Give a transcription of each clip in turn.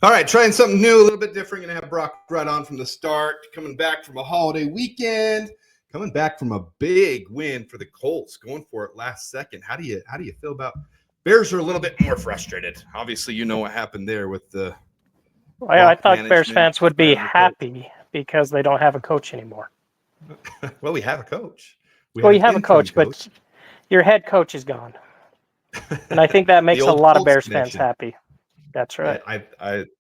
All right, trying something new, a little bit different. Going to have Broc right on from the start, coming back from a holiday weekend, coming back from a big win for the Colts, going for it last second. How do you feel about Bears? Are a little bit more frustrated. Obviously, you know what happened there with the Well, I thought Bears fans would be happy because they don't have a coach anymore. Well, we have a coach. Well, you have a coach, but your head coach is gone. And I think that makes a lot of Bears fans happy. That's right.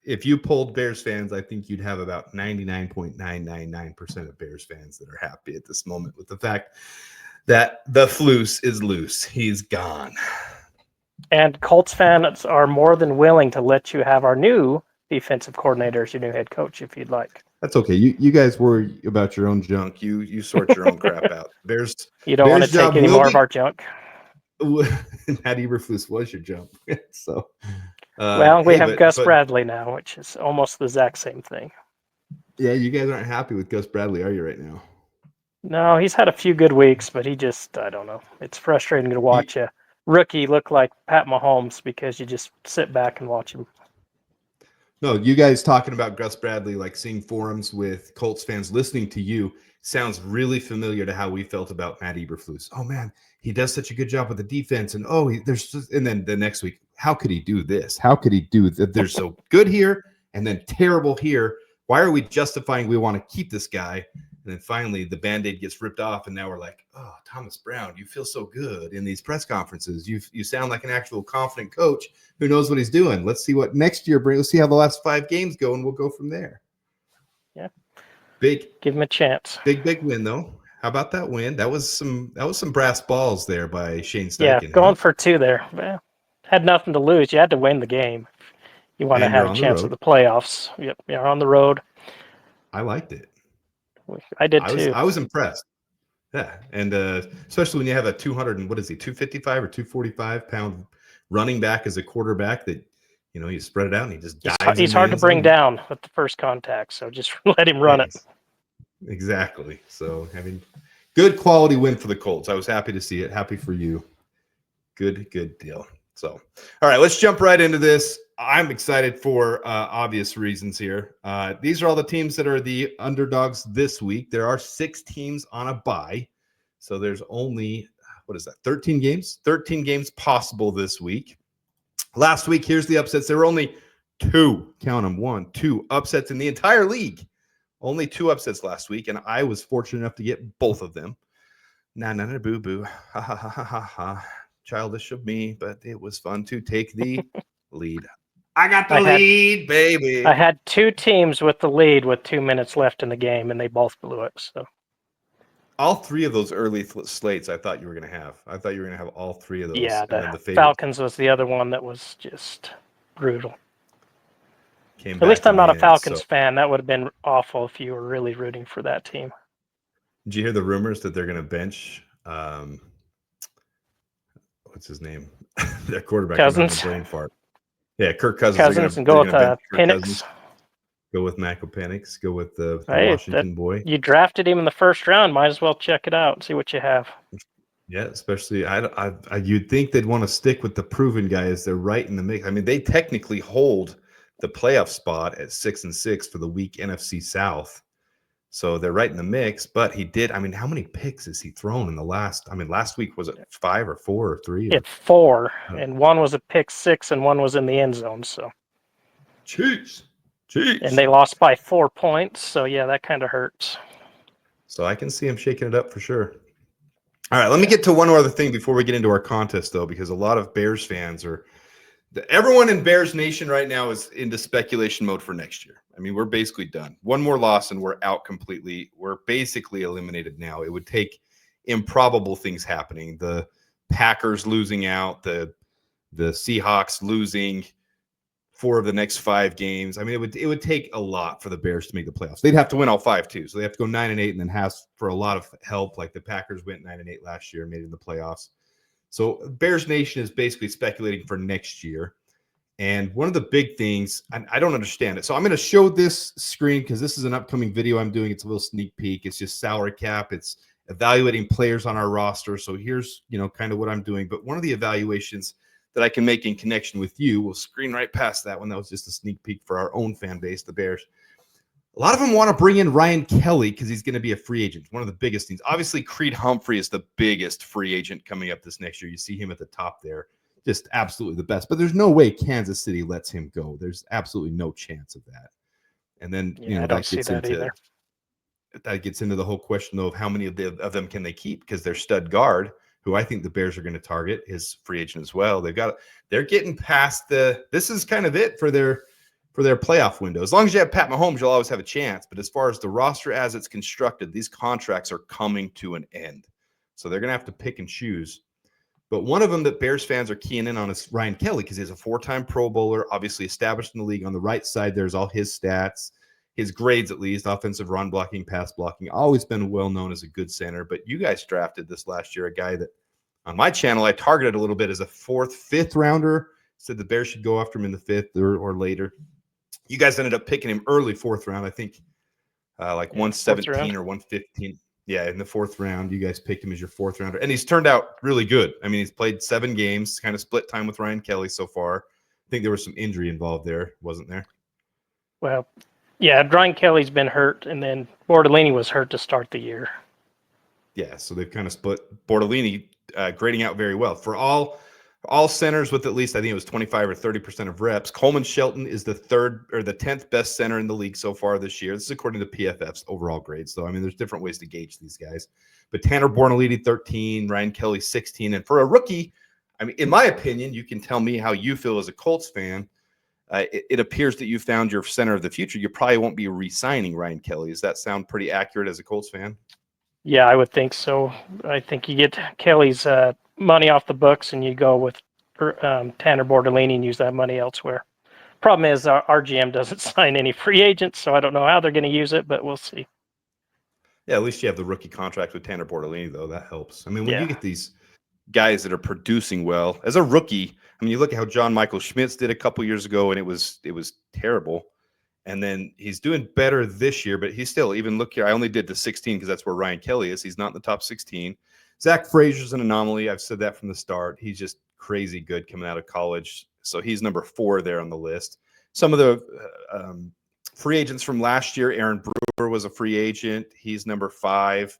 If you polled Bears fans, I think you'd have about 99.999% of Bears fans that are happy at this moment with the fact that the Flus is loose. He's gone. And Colts fans are more than willing to let you have our new defensive coordinator as your new head coach if you'd like. That's okay. You guys worry about your own junk. You sort your own crap out. Bears. You don't want to take any more of our junk. Matt Eberflus was your junk. So. Well, we have Gus Bradley now, which is almost the exact same thing. Yeah, you guys aren't happy with Gus Bradley, are you, right now? No, he's had a few good weeks, but I don't know. It's frustrating to watch a rookie look like Pat Mahomes because you just sit back and watch him. No, you guys talking about Gus Bradley, like seeing forums with Colts fans, listening to you, sounds really familiar to how we felt about Matt Eberflus. Oh, man, he does such a good job with the defense. And, and then the next week, how could he do this? How could he do that? They're so good here and then terrible here. Why are we justifying we want to keep this guy? And then finally the Band-Aid gets ripped off. And now we're like, oh, Thomas Brown, you feel so good in these press conferences. You sound like an actual confident coach who knows what he's doing. Let's see what next year brings. Let's see how the last 5 games go, and we'll go from there. Yeah. Give him a chance. Big win, though. How about that win? That was some brass balls there by Shane Steichen. Yeah, going for 2 there. Well, had nothing to lose. You had to win the game. You want to have a chance at the playoffs. Yep, you're on the road. I liked it. I did too. I was impressed. Yeah, and especially when you have a 255 or 245 pound running back as a quarterback that, you spread it out and he just dives. He's hard to bring down with the first contact, so just let him run it. Exactly. So, good quality win for the Colts. I was happy to see it. Happy for you. Good deal. So, all right, let's jump right into this. I'm excited for obvious reasons here. These are all the teams that are the underdogs this week. There are 6 teams on a bye. So there's only, 13 games? 13 games possible this week. Last week, here's the upsets. There were only 2, count them, 1, 2 upsets in the entire league. Only 2 upsets last week, and I was fortunate enough to get both of them. Nah, boo-boo. Ha, ha, ha, ha, ha, ha. Childish of me, but it was fun to take the lead. I got the lead, baby. I had 2 teams with the lead with 2 minutes left in the game, and they both blew it. So, all 3 of those early slates, I thought you were going to have. I thought you were going to have all 3 of those. Yeah, the Falcons was the other one that was just brutal. At least I'm not a Falcons fan. That would have been awful if you were really rooting for that team. Did you hear the rumors that they're going to bench? What's his name? Their quarterback. Cousins. Brain fart. Yeah, Kirk Cousins. And go with Penix. Go with Michael Penix. Go with the Washington boy. You drafted him in the first round. Might as well check it out and see what you have. Yeah, especially you'd think they'd want to stick with the proven guys. They're right in the mix. They technically hold the playoff spot at 6-6 for the weak NFC South. So they're right in the mix, but he did. How many picks has he thrown in the last? last week, was it 5 or 4 or 3? It's 4, and one was a pick 6 and one was in the end zone. So, jeez. And they lost by 4 points. So, yeah, that kind of hurts. So I can see him shaking it up for sure. All right, let me get to one other thing before we get into our contest, though, because a lot of Bears fans everyone in Bears Nation right now is into speculation mode for next year. We're basically done. One more loss and we're out completely. We're basically eliminated now. It would take improbable things happening. The Packers losing out, the Seahawks losing 4 of the next 5 games. It would take a lot for the Bears to make the playoffs. They'd have to win all 5 too. So they have to go 9-8 and then ask for a lot of help. Like the Packers went 9-8 last year and made it in the playoffs. So Bears Nation is basically speculating for next year. And one of the big things, I don't understand it. So I'm going to show this screen because this is an upcoming video I'm doing. It's a little sneak peek. It's just salary cap. It's evaluating players on our roster. So here's, kind of what I'm doing. But one of the evaluations that I can make in connection with you. We'll screen right past that one. That was just a sneak peek for our own fan base, the Bears. A lot of them want to bring in Ryan Kelly because he's going to be a free agent. One of the biggest things. Obviously, Creed Humphrey is the biggest free agent coming up this next year. You see him at the top there. Just absolutely the best. But there's no way Kansas City lets him go. There's absolutely no chance of that. And then, I don't see that either. That gets into the whole question, though, of how many of them can they keep, because their stud guard, who I think the Bears are going to target, is free agent as well. They're getting past this is kind of it for their playoff window. As long as you have Pat Mahomes, you'll always have a chance. But as far as the roster as it's constructed, these contracts are coming to an end. So they're going to have to pick and choose. But one of them that Bears fans are keying in on is Ryan Kelly, because he's a 4-time Pro Bowler, obviously established in the league. On the right side, there's all his stats, his grades at least, offensive run blocking, pass blocking, always been well known as a good center. But you guys drafted this last year a guy that on my channel I targeted a little bit as a 4th, 5th rounder, said the Bears should go after him in the 5th or later. You guys ended up picking him early 4th round, I think, like 117 or 115. Yeah, in the 4th round, you guys picked him as your 4th rounder, and he's turned out really good. I mean, he's played 7 games, kind of split time with Ryan Kelly so far. I think there was some injury involved there, wasn't there? Well, yeah, Ryan Kelly's been hurt, and then Bortolini was hurt to start the year. Yeah, so they've kind of split. Bortolini grading out very well for all centers with at least, I think it was 25 or 30% of reps. Coleman Shelton is the 3rd or the 10th best center in the league so far this year. This is according to PFF's overall grades, though. I mean, there's different ways to gauge these guys. But Tanner Bortolini, 13, Ryan Kelly, 16. And for a rookie, I mean, in my opinion, you can tell me how you feel as a Colts fan. It appears that you found your center of the future. You probably won't be re-signing Ryan Kelly. Does that sound pretty accurate as a Colts fan? Yeah, I would think so. I think you get Kelly's money off the books and you go with Tanner Bortolini and use that money elsewhere. Problem is our GM doesn't sign any free agents, so I don't know how they're going to use it, but we'll see. Yeah, at least you have the rookie contract with Tanner Bortolini, though. That helps. I mean, when you get these guys that are producing well as a rookie, I mean, you look at how John Michael Schmitz did a couple years ago, and it was terrible. And then he's doing better this year, but he's still, even look here, I only did the 16 because that's where Ryan Kelly is. He's not in the top 16. Zach Frazier's an anomaly. I've said that from the start. He's just crazy good coming out of college. So he's number 4 there on the list. Some of the free agents from last year, Aaron Brewer was a free agent. He's number 5.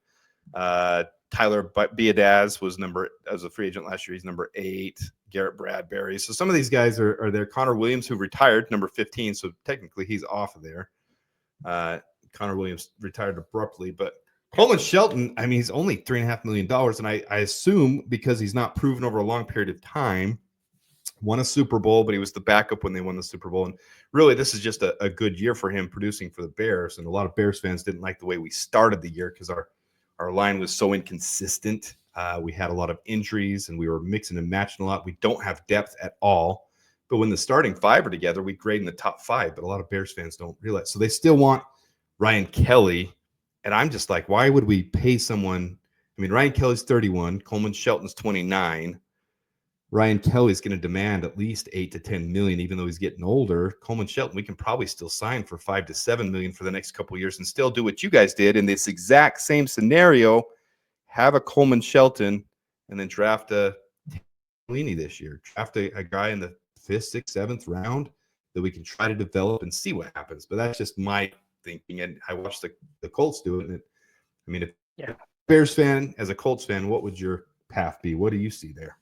Tyler Biadasz was as a free agent last year. He's number 8. Garrett Bradbury. So some of these guys are there. Connor Williams, who retired, number 15. So technically he's off of there. Connor Williams retired abruptly, but Coleman Shelton, I mean, he's only $3.5 million. And I assume because he's not proven over a long period of time, won a Super Bowl, but he was the backup when they won the Super Bowl. And really, this is just a good year for him producing for the Bears. And a lot of Bears fans didn't like the way we started the year because our line was so inconsistent. We had a lot of injuries and we were mixing and matching a lot. We don't have depth at all. But when the starting 5 are together, we grade in the top 5. But a lot of Bears fans don't realize. So they still want Ryan Kelly. And I'm just like, why would we pay someone? I mean, Ryan Kelly's 31. Coleman Shelton's 29. Ryan Kelly's going to demand at least 8 to 10 million, even though he's getting older. Coleman Shelton, we can probably still sign for 5 to 7 million for the next couple of years and still do what you guys did in this exact same scenario. Have a Coleman Shelton and then draft a Bortolini this year. Draft a guy in the 5th, 6th, 7th round that we can try to develop and see what happens. But that's just my thinking. And I watched the Colts do it. And I mean, if a Bears fan, as a Colts fan, what would your path be? What do you see there?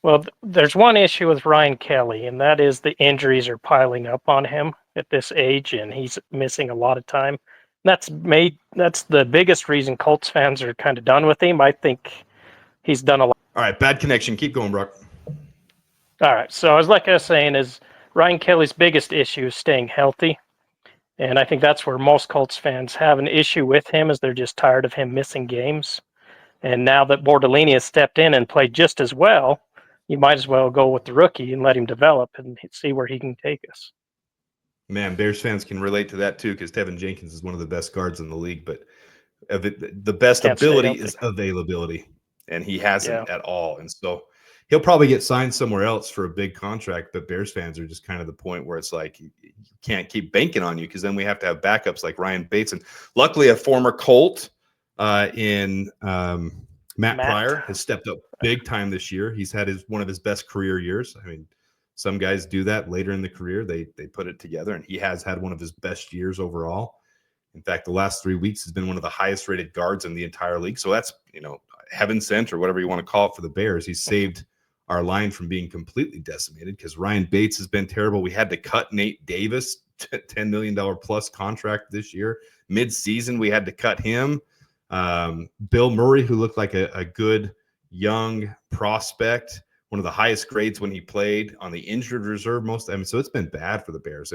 Well, there's one issue with Ryan Kelly, and that is the injuries are piling up on him at this age, and he's missing a lot of time. That's the biggest reason Colts fans are kind of done with him. I think he's done a lot. All right, bad connection. Keep going, Broc. All right, so I was saying is Ryan Kelly's biggest issue is staying healthy, and I think that's where most Colts fans have an issue with him, is they're just tired of him missing games. And now that Bortolini has stepped in and played just as well, you might as well go with the rookie and let him develop and see where he can take us. Man, Bears fans can relate to that too, because Tevin Jenkins is one of the best guards in the league, but the best ability is availability, and he hasn't at all. And so he'll probably get signed somewhere else for a big contract, but Bears fans are just kind of the point where it's like, you can't keep banking on you, because then we have to have backups like Ryan Bates. And luckily a former Colt in Matt Matt. Pryor has stepped up big time this year. He's had one of his best career years. I mean, some guys do that later in the career. They put it together, and he has had one of his best years overall. In fact, the last 3 weeks has been one of the highest rated guards in the entire league. So that's, heaven sent, or whatever you want to call it, for the Bears. He's saved our line from being completely decimated because Ryan Bates has been terrible. We had to cut Nate Davis, $10 million plus contract this year. Mid-season, we had to cut him. Bill Murray, who looked like a good young prospect, one of the highest grades when he played on the injured reserve so it's been bad for the Bears.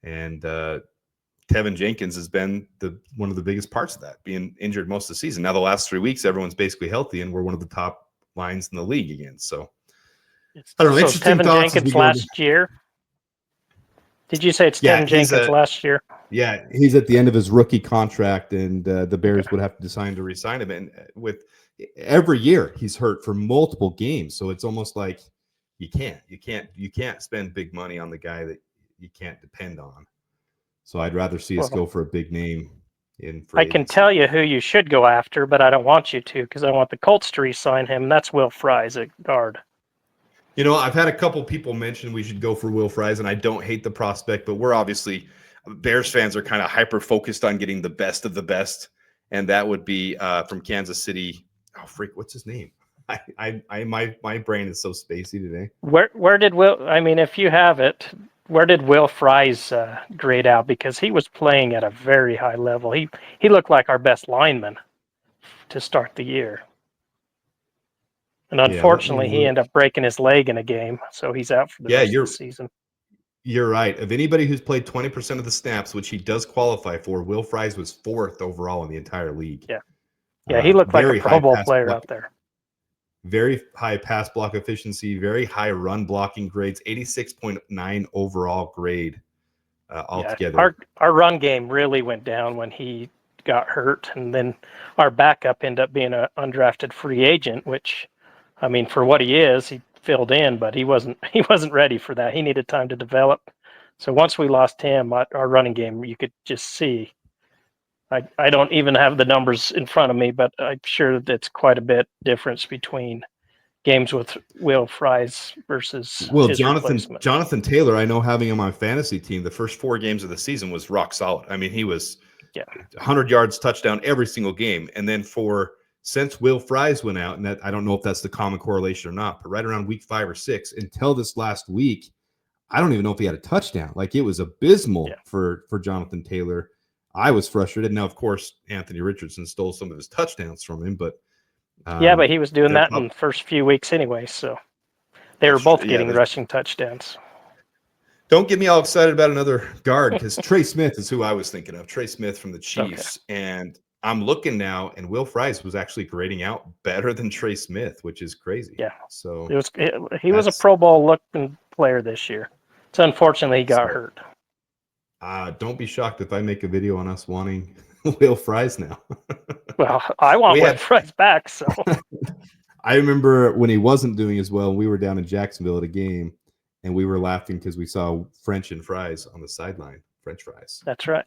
And Tevin Jenkins has been one of the biggest parts of that, being injured most of the season. Now the last 3 weeks, everyone's basically healthy, and we're one of the top lines in the league again. So I don't know. So Interesting Tevin thoughts Jenkins last year. Did you say it's Tevin Jenkins last year? Yeah, he's at the end of his rookie contract, and the Bears would have to decide to re-sign him. And with every year, he's hurt for multiple games, so it's almost like you can't spend big money on the guy that you can't depend on. So I'd rather see us go for a big name in free agency. I can tell you who you should go after, but I don't want you to because I want the Colts to re-sign him. And that's Will Fries at guard. I've had a couple people mention we should go for Will Fries, and I don't hate the prospect, but we're obviously Bears fans are kind of hyper-focused on getting the best of the best, and that would be from Kansas City. Oh, freak, what's his name? My brain is so spacey today. Where did Will? I mean, if you have it, where did Will Fries grade out? Because he was playing at a very high level. He looked like our best lineman to start the year. And unfortunately, he ended up breaking his leg in a game, so he's out for the rest of the season. You're right. Of anybody who's played 20% of the snaps, which he does qualify for, Will Fries was 4th overall in the entire league. Yeah, he looked like a Pro Bowl player out there. Very high pass block efficiency, very high run blocking grades, 86.9 overall grade altogether. Our run game really went down when he got hurt, and then our backup ended up being an undrafted free agent, which, I mean, for what he is, he filled in, but he wasn't ready for that. He needed time to develop. So once we lost him, our running game, you could just see. I don't even have the numbers in front of me, but I'm sure that's quite a bit difference between games with Will Fries versus his replacement. Jonathan Taylor, I know, having him on my fantasy team, the first 4 games of the season was rock solid. I mean, he was 100 yards, touchdown every single game. And then since Will Fries went out, and that, I don't know if that's the common correlation or not, but right around week 5 or 6 until this last week, I don't even know if he had a touchdown. Like, it was abysmal for Jonathan Taylor. I was frustrated. Now, of course, Anthony Richardson stole some of his touchdowns from him, but but he was doing that in the first few weeks anyway, so they were both getting rushing touchdowns. Don't get me all excited about another guard, because Trey Smith is who I was thinking of. Trey Smith from the Chiefs. Okay. And I'm looking now, and Will Fries was actually grading out better than Trey Smith, which is crazy. Yeah. So he was a Pro Bowl looking player this year. So unfortunately, he got hurt. Don't be shocked if I make a video on us wanting Will Fries now. Well, I want Will Fries back. So I remember when he wasn't doing as well, we were down in Jacksonville at a game, and we were laughing because we saw French and fries on the sideline. French fries. That's right.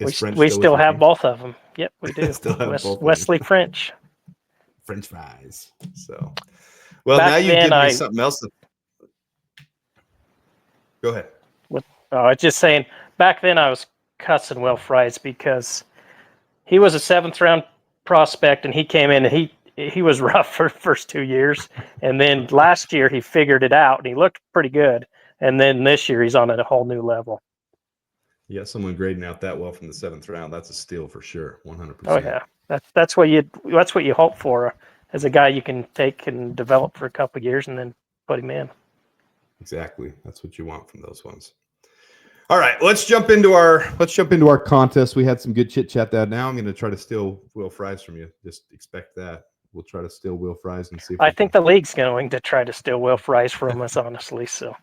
We still have both of them. Yep, we do. Wesley French. French fries. So, well, now you give me something else. Go ahead. I was just saying, back then I was cussing Will Fries because he was a 7th-round prospect, and he came in and he was rough for the first 2 years. And then last year he figured it out, and he looked pretty good. And then this year he's on a whole new level. Yeah, someone grading out that well from the 7th round, that's a steal for sure, 100%. Oh yeah, that's what you hope for as a guy you can take and develop for a couple of years and then put him in. Exactly, that's what you want from those ones. All right, let's jump into our contest. We had some good chit chat that. Now I'm going to try to steal Will Fries from you. Just expect that. We'll try to steal Will Fries and see. If I think the league's going to try to steal Will Fries from us, honestly. So.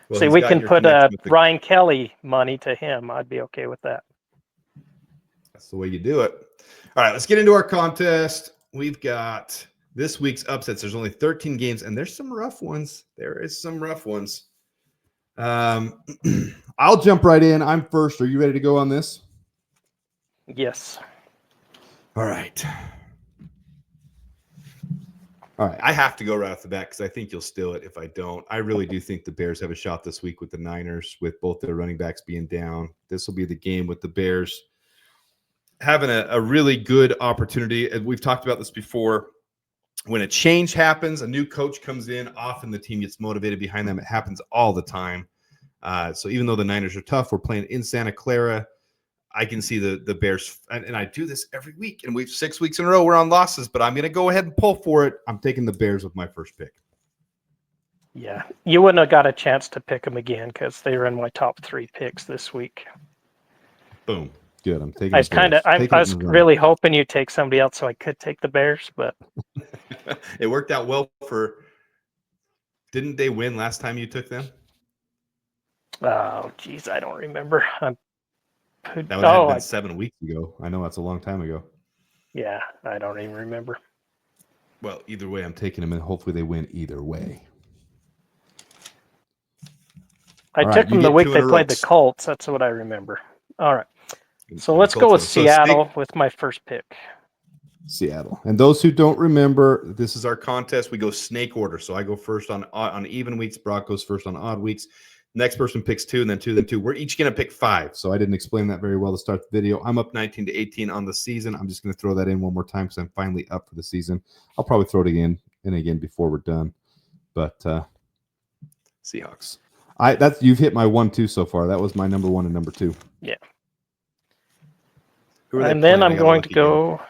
Well, see, we can put Ryan Kelly money to him. I'd be okay with that. That's the way you do it. All right, let's get into our contest. We've got this week's upsets. There's only 13 games, and there's some rough ones. There is some rough ones. I'll jump right in. I'm first. Are you ready to go on this? Yes. All right. All right, I have to go right off the bat because I think you'll steal it if I don't. I really do think the Bears have a shot this week with the Niners, with both their running backs being down. This will be the game with the Bears having a really good opportunity. And we've talked about this before. When a change happens, a new coach comes in, often the team gets motivated behind them. It happens all the time. So even though the Niners are tough, we're playing in Santa Clara. I can see the Bears, and I do this every week, and we've 6 weeks in a row we're on losses, but I'm going to go ahead and pull for it. I'm taking the Bears with my first pick. Yeah, you wouldn't have got a chance to pick them again because they were in my top 3 picks this week. Boom. Good. I'm taking. I was really hoping you'd take somebody else so I could take the Bears, but it worked out well for. Didn't they win last time you took them? Oh, geez, I don't remember. That would have been 7 weeks ago. I know that's a long time ago. Yeah, I don't even remember. Well, either way, I'm taking them, and hopefully they win either way. I took them the week they played the Colts. That's what I remember. All right. So let's go with Seattle with my first pick. Seattle. And those who don't remember, this is our contest. We go snake order. So I go first on even weeks. Broc goes first on odd weeks. Next person picks 2, and then 2, then 2. We're each going to pick 5. So I didn't explain that very well to start the video. I'm up 19-18 on the season. I'm just going to throw that in one more time because I'm finally up for the season. I'll probably throw it in again before we're done. But Seahawks. You've hit my 1-2 so far. That was my number 1 and number 2. Yeah. And then I'm going to go.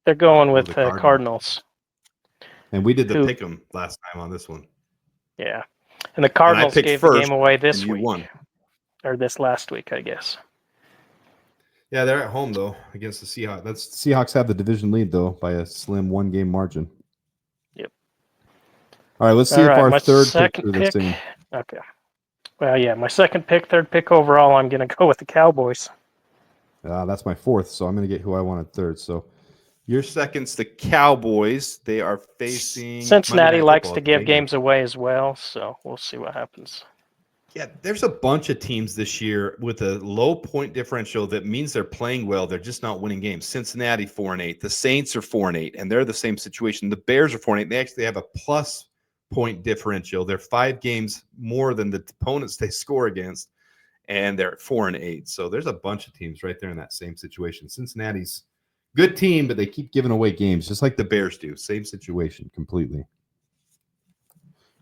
They're going with the Cardinals. And we did the pick 'em last time on this one. Yeah. And the Cardinals gave the game away this week. Or this last week, I guess. Yeah, they're at home, though, against the Seahawks. Seahawks have the division lead, though, by a slim 1-game margin. Yep. All right, let's see if our third pick is the same. Okay. Well, yeah, my second pick, third pick overall, I'm going to go with the Cowboys. That's my 4th, so I'm going to get who I wanted 3rd. So your second's the Cowboys. They are facing Cincinnati likes to give games away as well, so we'll see what happens. Yeah, there's a bunch of teams this year with a low point differential that means they're playing well. They're just not winning games. Cincinnati 4-8. The Saints are 4-8, and they're the same situation. The Bears are 4-8. They actually have a plus point differential. They're 5 games more than the opponents they score against, and they're at 4-8. So there's a bunch of teams right there in that same situation. Cincinnati's good team, but they keep giving away games, just like the Bears do. Same situation completely.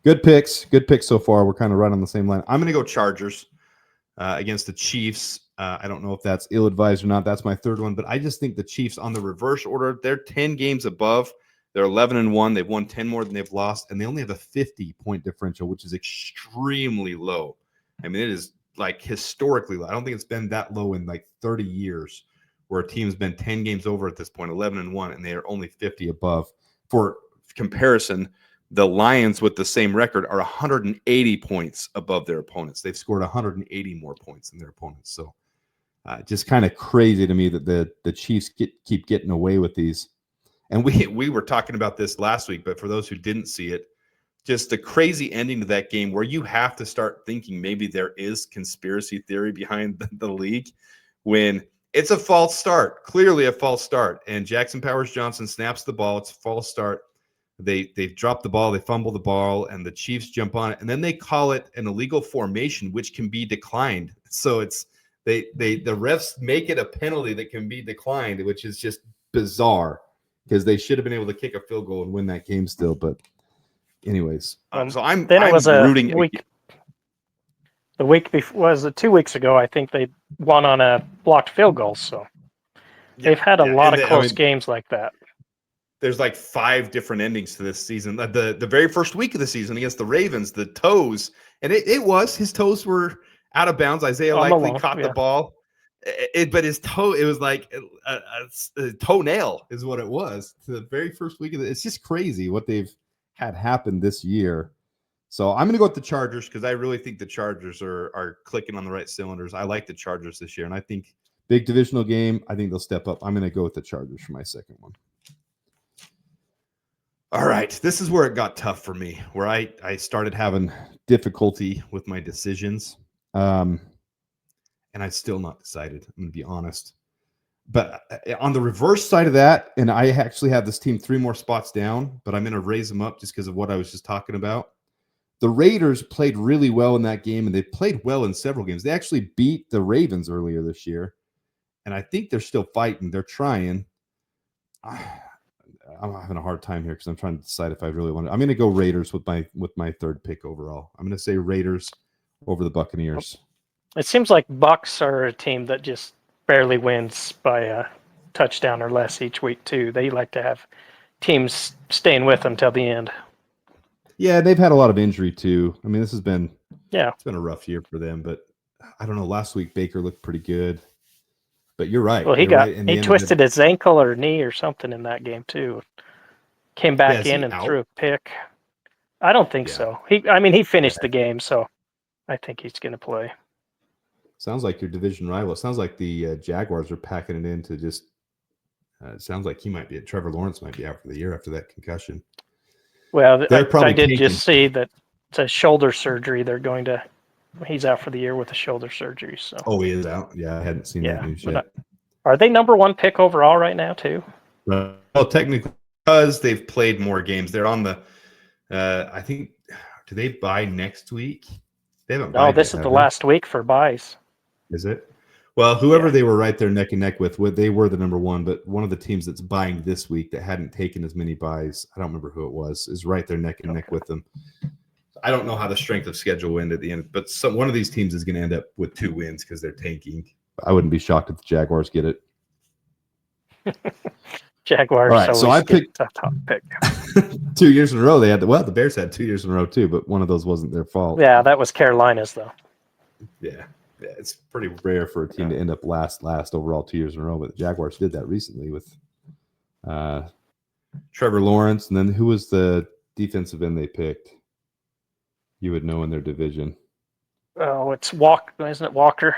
Good picks so far. We're kind of right on the same line. I'm going to go Chargers against the Chiefs. I don't know if that's ill-advised or not. That's my 3rd one, but I just think the Chiefs on the reverse order, they're 10 games above. They're 11-1. They've won 10 more than they've lost, and they only have a 50-point differential, which is extremely low. I mean, it is like historically low. I don't think it's been that low in like 30 years where a team's been 10 games over at this point, 11-1, and they are only 50 above. For comparison, the Lions with the same record are 180 points above their opponents. They've scored 180 more points than their opponents. So just kind of crazy to me that the Chiefs keep getting away with these. And we were talking about this last week, but for those who didn't see it, just the crazy ending to that game where you have to start thinking maybe there is conspiracy theory behind the league when it's a false start, clearly a false start. And Jackson Powers-Johnson snaps the ball. It's a false start. They've dropped the ball, they fumble the ball, and the Chiefs jump on it, and then they call it an illegal formation, which can be declined. So it's the refs make it a penalty that can be declined, which is just bizarre because they should have been able to kick a field goal and win that game still. But anyways, so I'm rooting. The week before was 2 weeks ago. I think they won on a blocked field goal. So they've had a lot of close games like that. There's like 5 different endings to this season. The very first week of the season against the Ravens, the toes, and his toes were out of bounds. Isaiah likely caught the ball, but his toe, it was like a toenail is what it was to the very first week of it's just crazy what they've had happen this year. So I'm going to go with the Chargers because I really think the Chargers are clicking on the right cylinders. I like the Chargers this year, and I think big divisional game, I think they'll step up. I'm going to go with the Chargers for my second one. All right, this is where it got tough for me, where I started having difficulty with my decisions, and I'm still not decided. I'm going to be honest. But on the reverse side of that, and I actually have this team 3 more spots down, but I'm going to raise them up just because of what I was just talking about. The Raiders played really well in that game, and they played well in several games. They actually beat the Ravens earlier this year, and I think they're still fighting. They're trying. I'm having a hard time here because I'm trying to decide if I really want to. I'm going to go Raiders with my third pick overall. I'm going to say Raiders over the Buccaneers. It seems like Bucks are a team that just barely wins by a touchdown or less each week too. They like to have teams staying with them till the end. Yeah, they've had a lot of injury too. I mean, it's been a rough year for them, but I don't know. Last week Baker looked pretty good. But you're right. Well, he twisted his his ankle or knee or something in that game too. Came back in and threw a pick. I don't think so. He finished the game, so I think he's going to play. Sounds like your division rival. It sounds like the Jaguars are packing it in to just. It sounds like Trevor Lawrence might be out for the year after that concussion. Well, I did just see that it's a shoulder surgery. He's out for the year with a shoulder surgery. So. Oh, he is out. Yeah, I hadn't seen that news yet. Are they number 1 pick overall right now too? Well, technically, because they've played more games, they're on the. I think. Do they buy next week? They haven't. No, this is the last week for buys. Is it? Well, whoever they were right there neck and neck with, they were the number 1, but one of the teams that's buying this week that hadn't taken as many buys, I don't remember who it was, is right there neck and neck with them. I don't know how the strength of schedule will end at the end, but one of these teams is going to end up with 2 wins because they're tanking. I wouldn't be shocked if the Jaguars get it. Jaguars. All right, so I picked a top pick. 2 years in a row. The Bears had 2 years in a row too, but one of those wasn't their fault. Yeah, that was Carolina's though. Yeah, it's pretty rare for a team to end up last overall 2 years in a row, but the Jaguars did that recently with Trevor Lawrence, and then who was the defensive end they picked? You would know in their division. Oh, it's Walker, isn't it? Walker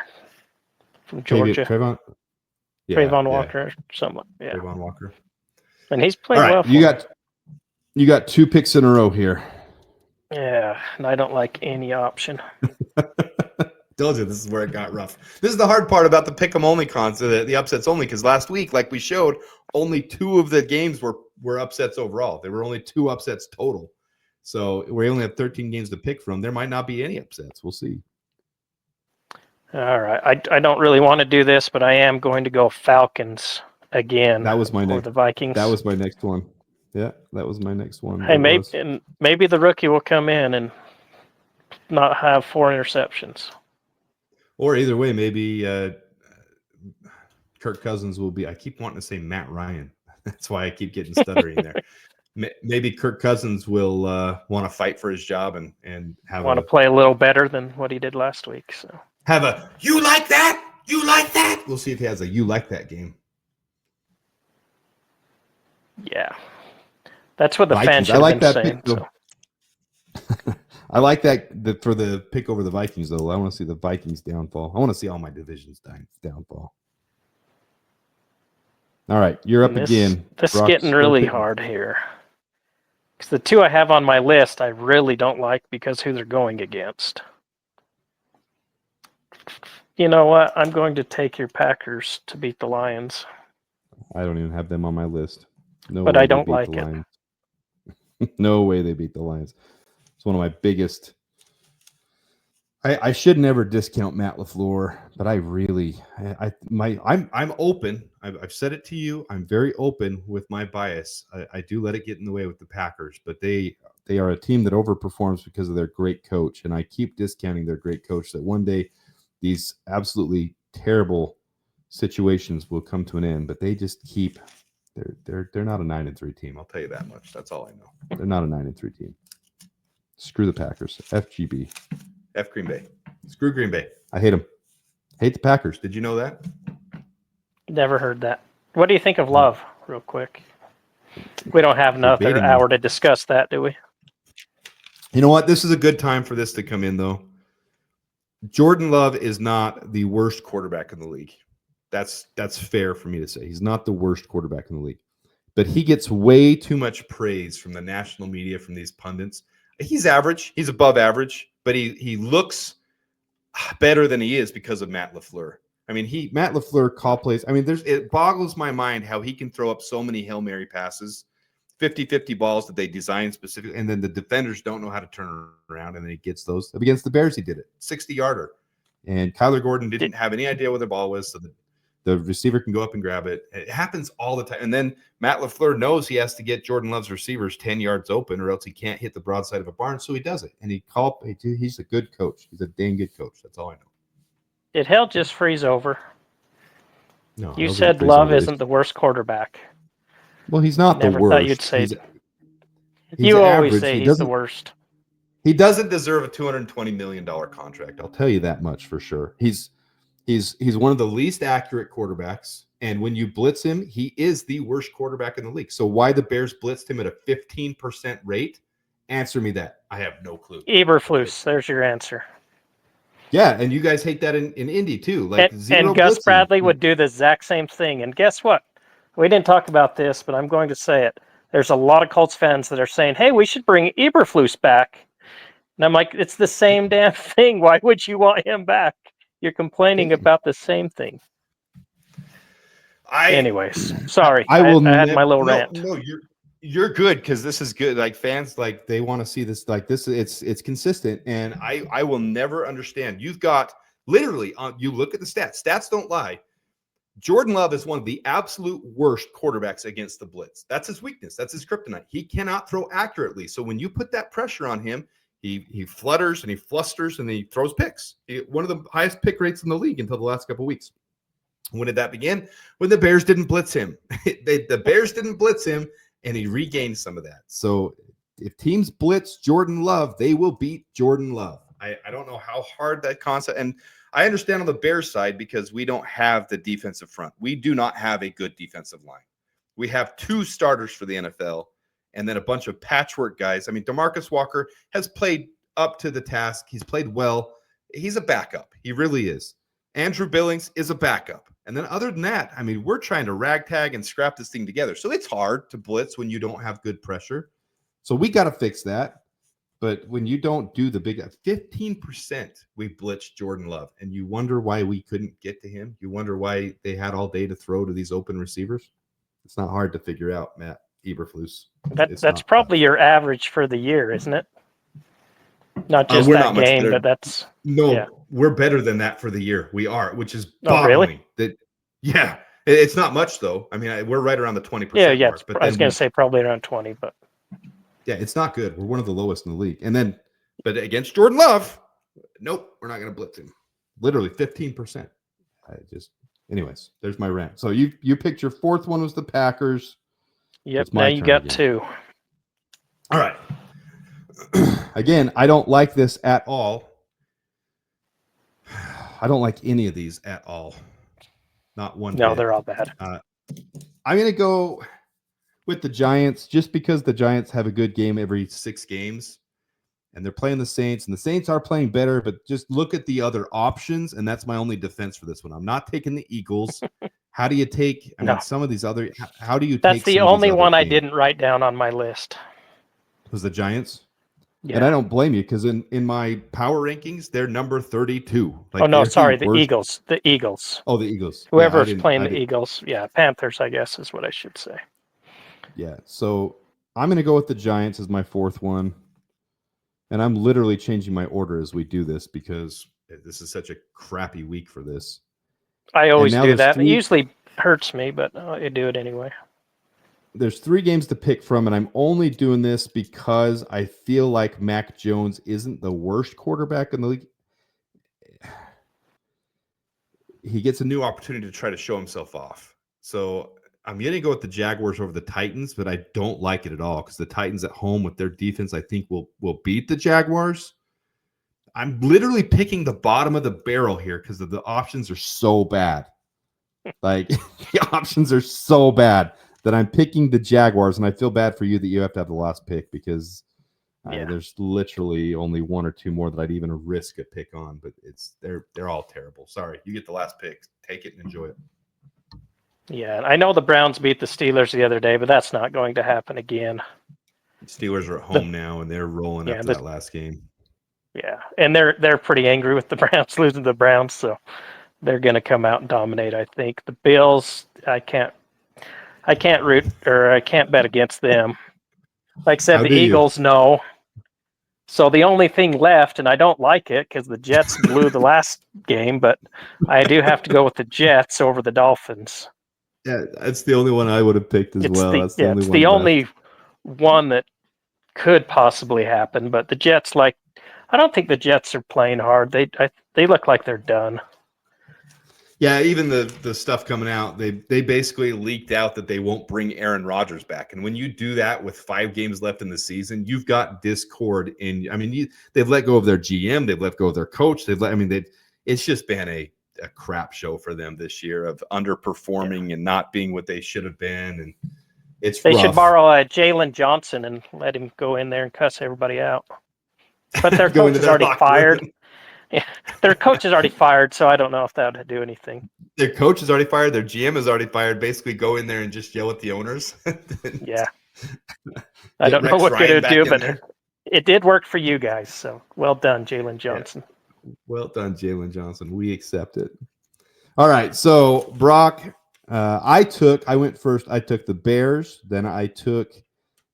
from Georgia. Trayvon Walker, something. Yeah. Trayvon Walker. And he's played well. You got 2 picks in a row here. Yeah, and I don't like any option. Told you this is where it got rough. This is the hard part about the pick'em only concept, the upsets only, because last week, like we showed, only 2 of the games were upsets overall. There were only 2 upsets total. So we only have 13 games to pick from. There might not be any upsets. We'll see. All right. I don't really want to do this, but I am going to go Falcons again. That was my next. The Vikings. That was my next one. Yeah, that was my next one. Hey, maybe the rookie will come in and not have 4 interceptions. Or either way, maybe Kirk Cousins will be. I keep wanting to say Matt Ryan. That's why I keep getting stuttering there. Maybe Kirk Cousins will want to fight for his job and want to play a little better than what he did last week. So have a you like that? You like that? We'll see if he has a you like that game. Yeah, that's what the fans should have been saying. So. I like that for the pick over the Vikings, though. I want to see the Vikings downfall. I want to see all my divisions downfall. All right, you're up again. This is getting really hard here. Because the 2 I have on my list, I really don't like because who they're going against. You know what? I'm going to take your Packers to beat the Lions. I don't even have them on my list. No, but I don't like it. No way they beat the Lions. It's one of my biggest. I should never discount Matt LaFleur, but I'm open. I've said it to you. I'm very open with my bias. I do let it get in the way with the Packers, but they are a team that overperforms because of their great coach, and I keep discounting their great coach. That one day these absolutely terrible situations will come to an end, but they just keep. They're not a 9-3 team. I'll tell you that much. That's all I know. They're not a 9-3 team. Screw the Packers. FGB. F Green Bay. Screw Green Bay. I hate them. Hate the Packers. Did you know that? Never heard that. What do you think of Love, real quick? We don't have another hour to discuss that, do we? You know what? This is a good time for this to come in, though. Jordan Love is not the worst quarterback in the league. That's fair for me to say. He's not the worst quarterback in the league. But he gets way too much praise from the national media, from these pundits. He's average. He's above average. But he looks better than he is because of Matt LaFleur. I mean, Matt LaFleur call plays. I mean, it boggles my mind how he can throw up so many Hail Mary passes, 50-50 balls that they design specifically, and then the defenders don't know how to turn around, and then he gets those. Against the Bears, he did it, 60-yarder. And Kyler Gordon didn't have any idea where the ball was, so the receiver can go up and grab it. It happens all the time. And then Matt LaFleur knows he has to get Jordan Love's receivers 10 yards open, or else he can't hit the broadside of a barn, so he does it. And he's a good coach. He's a dang good coach. That's all I know. Did hell just freeze over? No, you said Love isn't the worst quarterback. Well, he's not the worst. Never thought you'd say he's you always average. say he's the worst. He doesn't deserve a $220 million contract. I'll tell you that much for sure. He's one of the least accurate quarterbacks, and when you blitz him, he is the worst quarterback in the league. So why the Bears blitzed him at a 15% rate? Answer me that. I have no clue. Eberflus, there's your answer. Yeah, and you guys hate that in Indy too. Like and Gus Bradley would do the exact same thing. And guess what? We didn't talk about this, but I'm going to say it. There's a lot of Colts fans that are saying, hey, we should bring Eberflus back. And I'm like, it's the same damn thing. Why would you want him back? You're complaining about the same thing. Anyways, sorry. I had my little rant. No, you're good, because this is good. Like, fans, like, they want to see this. Like, this, it's consistent, and I will never understand. You've got literally, you look at the stats. Stats don't lie. Jordan Love is one of the absolute worst quarterbacks against the blitz. That's his weakness. That's his kryptonite. He cannot throw accurately. So when you put that pressure on him, he flutters and he flusters and he throws picks. One of the highest pick rates in the league until the last couple of weeks. When did that begin? When the Bears didn't blitz him. The Bears didn't blitz him, and he regained some of that. So if teams blitz Jordan Love, they will beat Jordan Love. I don't know how hard that concept, and I understand on the Bears side because we don't have the defensive front. We do not have a good defensive line. We have 2 starters for the NFL and then a bunch of patchwork guys. I mean, DeMarcus Walker has played up to the task. He's played well. He's a backup. He really is. Andrew Billings is a backup. And then other than that, I mean, we're trying to ragtag and scrap this thing together. So it's hard to blitz when you don't have good pressure. So we got to fix that. But when you don't do the big 15%, we blitzed Jordan Love. And you wonder why we couldn't get to him. You wonder why they had all day to throw to these open receivers. It's not hard to figure out, Matt Eberflus. That's probably your average for the year, isn't it? Not just that game, but that's we're better than that for the year. We are, which is boggling. Really? It's not much though. I mean, we're right around the 20% mark. But I was going to say probably around 20, but yeah, it's not good. We're one of the lowest in the league. And then, but against Jordan Love, nope, we're not going to blitz him. Literally 15%. Anyways, there's my rant. So you picked your 4th one was the Packers. Yep. Now you got again. 2. All right. Again, I don't like this at all. I don't like any of these at all. Not one. No, they're all bad. I'm going to go with the Giants just because the Giants have a good game every 6 games. And they're playing the Saints, and the Saints are playing better, but just look at the other options, and that's my only defense for this one. I'm not taking the Eagles. How do you take some of these other – how do you take – That's the only one I didn't write down on my list. Was the Giants? Yeah. And I don't blame you because in my power rankings, they're number 32. The Eagles. The Eagles. Oh, the Eagles. Whoever's playing the Eagles. Yeah, Panthers, I guess, is what I should say. Yeah, so I'm going to go with the Giants as my 4th one. And I'm literally changing my order as we do this because this is such a crappy week for this. I always do that. It usually hurts me, but I do it anyway. There's 3 games to pick from, and I'm only doing this because I feel like Mac Jones isn't the worst quarterback in the league. He gets a new opportunity to try to show himself off. So I'm going to go with the Jaguars over the Titans, but I don't like it at all because the Titans at home with their defense, I think, will beat the Jaguars. I'm literally picking the bottom of the barrel here because the options are so bad. Like, the options are so bad that I'm picking the Jaguars, and I feel bad for you that you have to have the last pick because there's literally only 1 or 2 more that I'd even risk a pick on, but they're all terrible. Sorry, you get the last pick. Take it and enjoy it. Yeah, I know the Browns beat the Steelers the other day, but that's not going to happen again. Steelers are at home now, and they're rolling after that last game. Yeah, and they're pretty angry with the Browns losing to the Browns, so they're going to come out and dominate. I think the Bills. I can't root or I can't bet against them. Like I said, How the do you? Eagles, no. So the only thing left, and I don't like it because the Jets blew the last game, but I do have to go with the Jets over the Dolphins. Yeah, that's the only one I would have picked as well. That's the only it's one the left. only one that could possibly happen. But the Jets, I don't think the Jets are playing hard. They look like they're done. Yeah, even the stuff coming out, they basically leaked out that they won't bring Aaron Rodgers back. And when you do that with 5 games left in the season, you've got discord in. I mean, they've let go of their GM, they've let go of their coach. It's just been a crap show for them this year of underperforming and not being what they should have been. And They rough. should borrow Jalen Johnson and let him go in there and cuss everybody out. But their coach is already fired. Yeah, their coach is already fired, so I don't know if that would do anything. Their coach is already fired. Their GM is already fired. Basically, go in there and just yell at the owners. Yeah. I don't know what good it would do, but it did work for you guys. So well done, Jalen Johnson. Yeah. Well done, Jalen Johnson. We accept it. All right. So, Broc, I went first. I took the Bears. Then I took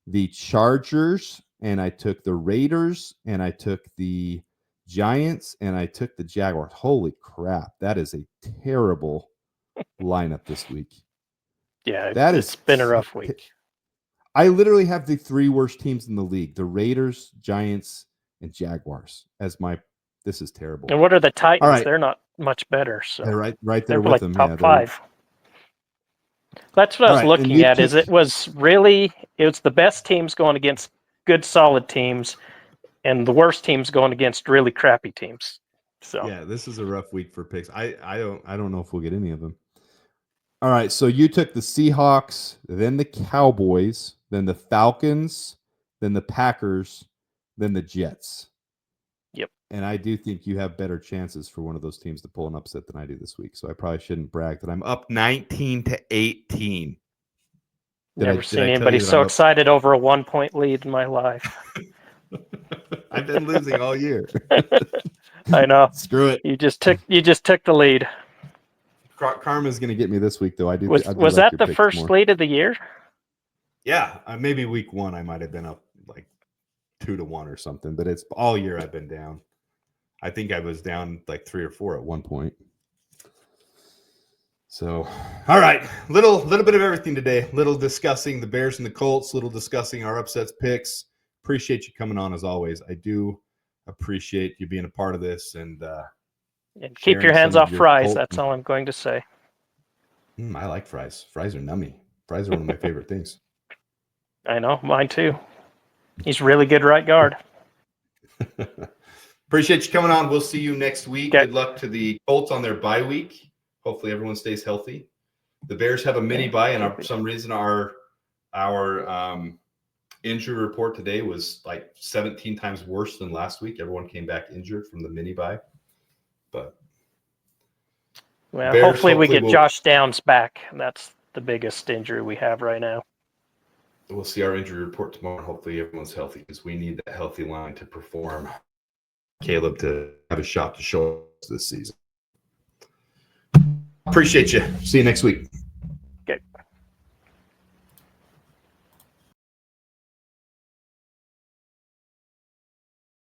the Chargers. And I took the Raiders. And I took the Giants, and I took the Jaguars. Holy crap. That is a terrible lineup this week. Yeah, it's been a rough week. I literally have the 3 worst teams in the league, the Raiders, Giants, and Jaguars as my – this is terrible. And what are the Titans? Right. They're not much better. So they're right there with them. Top 5. That's what I was looking at. It was the best teams going against good, solid teams, and the worst teams going against really crappy teams. So yeah, this is a rough week for picks. I don't know if we'll get any of them. All right, so you took the Seahawks, then the Cowboys, then the Falcons, then the Packers, then the Jets. Yep. And I do think you have better chances for one of those teams to pull an upset than I do this week. So I probably shouldn't brag that I'm up 19-18. Never seen anybody so excited over a 1-point lead in my life. I've been losing all year. I know. Screw it. You just took the lead. Karma's going to get me this week, though. Was that the first lead of the year? Yeah, maybe week 1 I might have been up like 2-1 or something, but it's all year I've been down. I think I was down like 3 or 4 at one point. So, all right, little bit of everything today. Little discussing the Bears and the Colts. Little discussing our upsets picks. Appreciate you coming on as always. I do appreciate you being a part of this and keep your hands off fries. That's all I'm going to say. I like fries. Fries are nummy. Fries are one of my favorite things. I know, mine too. He's really good right guard. Appreciate you coming on. We'll see you next week. Okay. Good luck to the Colts on their bye week. Hopefully everyone stays healthy. The Bears have a mini bye, and for some reason our injury report today was like 17 times worse than last week. Everyone came back injured from the mini bye. But hopefully we get Josh Downs back. That's the biggest injury we have right now. We'll see our injury report tomorrow. Hopefully everyone's healthy because we need that healthy line to perform. Caleb to have a shot to show us this season. Appreciate you. See you next week.